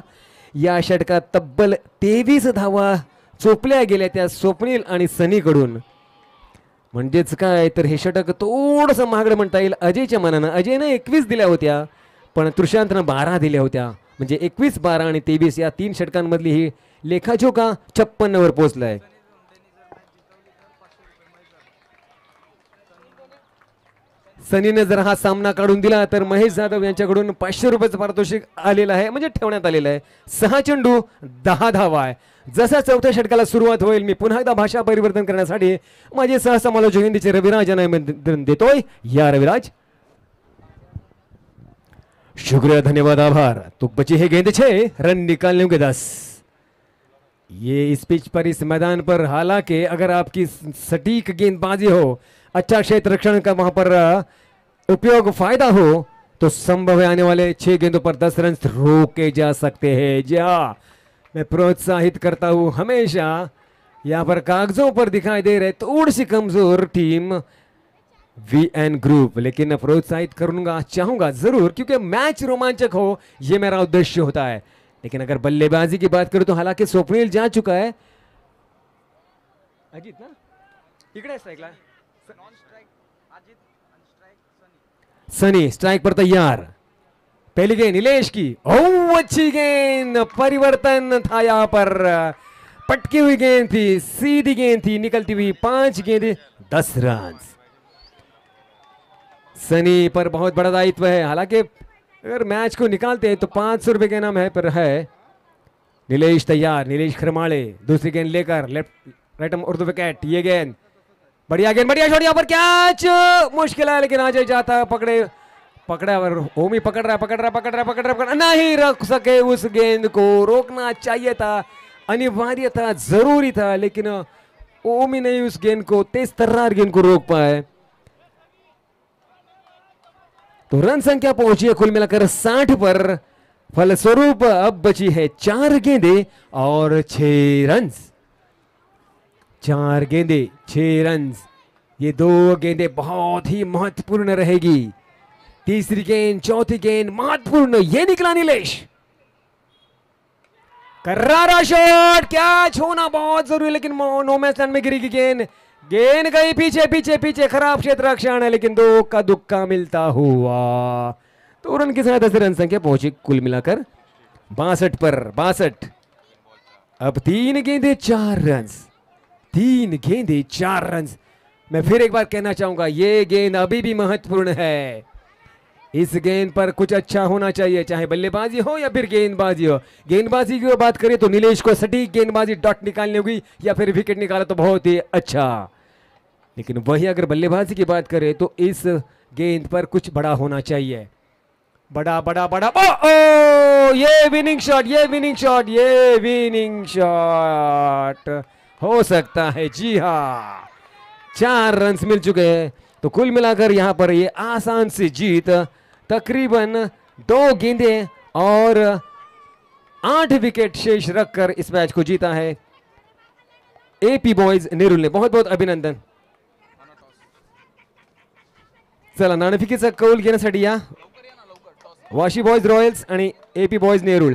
या षटकात तब्बल 23 धावा चोपल्या गेल्या त्या स्वप्नील आणि सनीकडून. म्हणजेच काय तर हे षटक थोडंसं महागडं म्हणता येईल अजयच्या मनानं. अजयनं 21 दिल्या होत्या पण तृषांतनं 12 दिल्या होत्या. म्हणजे 21, 12 आणि 23 या 3 षटकांमधली ही लेखाजोखा 56 वर पोहोचलाय. सनीने जर हा सामना काढून दिला तर महेश जाधव यांच्याकडून 500 रुपयाचं पारितोषिक आलेलं आहे म्हणजे ठेवण्यात आलेलं आहे. 6 चेंडू 10 धावा आहे. जसा 4थ्या षटकाला सुरुवात होईल मी पुन्हा एकदा भाषा परिवर्तन करण्यासाठी माझे सहसमालोचक हिंदीचे रविराज यांना निमंत्रण देतोय. या रविराज. शुक्रिया धन्यवाद आभार. तो बची है गेंद 6 रन निकालने होंगे 10. ये इस पिच पर इस मैदान पर हालांकि अगर आपकी सटीक गेंदबाजी हो अच्छा क्षेत्र रक्षण का वहां पर उपयोग फायदा हो तो संभव है आने वाले 6 गेंदों पर 10 रन रोके जा सकते हैं. जी हाँ मैं प्रोत्साहित करता हूं हमेशा. यहाँ पर कागजों पर दिखाई दे रहे थोड़ी सी कमजोर टीम VN ग्रुप लेकिन प्रोत्साहित करूंगा चाहूंगा जरूर क्योंकि मैच रोमांचक हो ये मेरा उद्देश्य होता है. लेकिन अगर बल्लेबाजी की बात करूं तो हालांकि स्वप्नील जा चुका है. अजित ना इकडे स्ट्राइकला सनी स्ट्राइक पर तैयार. पहली गेंद नीलेश की. ओ अच्छी गेंद. परिवर्तन था यहाँ पर. पटकी हुई गेंद थी सीधी गेंद थी निकलती हुई 5 गेंद 10 रन. सनी पर बहुत बड़ा दायित्व है. हालांकि अगर मैच को निकालते हैं तो 500 रुपए के नाम है पर है. नीलेश तैयार. नीलेश खरमाड़े दूसरी गेंद लेकर लेफ्ट राइट उर्दू विकेट. ये गेंद बढ़िया गेंद बढ़िया शॉट. यहाँ पर कैच मुश्किल है लेकिन अजय जाता पकड़ा और ओमी पकड़ रहा नहीं रख सके. उस गेंद को रोकना चाहिए था अनिवार्य था जरूरी था लेकिन ओमी नहीं उस गेंद को तेज तर्रार गेंद को रोक पाए. तो रन संख्या पहुंची है कुल मिलाकर 60 पर। फलस्वरूप अब बची है 4 गेंदे और 6 रन। 4 गेंदे 6 रन। ये 2 गेंदें बहुत ही महत्वपूर्ण रहेगी। तीसरी गेंद, चौथी गेंद महत्वपूर्ण, ये निकला नीलेश। करारा शॉट, कैच होना बहुत जरूरी, लेकिन नो मैच में गिरेगी गेंद। गेंद गई पीछे पीछे पीछे, खराब क्षेत्र रक्षण है, लेकिन 2 का दुक्का मिलता हुआ। तो रन की सहायता से रन संख्या पहुंची कुल मिलाकर 62 पर 62। अब 3 गेंदे 4 रन। 3 गेंदे 4 रन। मैं फिर एक बार कहना चाहूंगा, ये गेंद अभी भी महत्वपूर्ण है। इस गेंद पर कुछ अच्छा होना चाहिए, चाहे बल्लेबाजी हो या फिर गेंदबाजी हो। गेंदबाजी की बात करें तो नीलेश को सटीक गेंदबाजी डॉट निकालनी होगी या फिर विकेट निकाला तो बहुत ही अच्छा। लेकिन वही अगर बल्लेबाजी की बात करें तो इस गेंद पर कुछ बड़ा होना चाहिए। बड़ा बड़ा बड़ा, ओ ये विनिंग शॉट, ये विनिंग शॉट, ये विनिंग शॉट हो सकता है। जी हाँ, 4 रन मिल चुके हैं। तो कुल मिलाकर यहां पर ये आसान सी जीत, तकरीबन 2 गेंदें और 8 विकेट शेष रखकर इस मैच को जीता है एपी बॉयज नेरुल ने। बहुत बहुत अभिनंदन। चला नाणेफेकीचा कौल घेण्यासाठी या वाशी बॉयज रॉयल्स आणि एपी बॉयज नेरुल।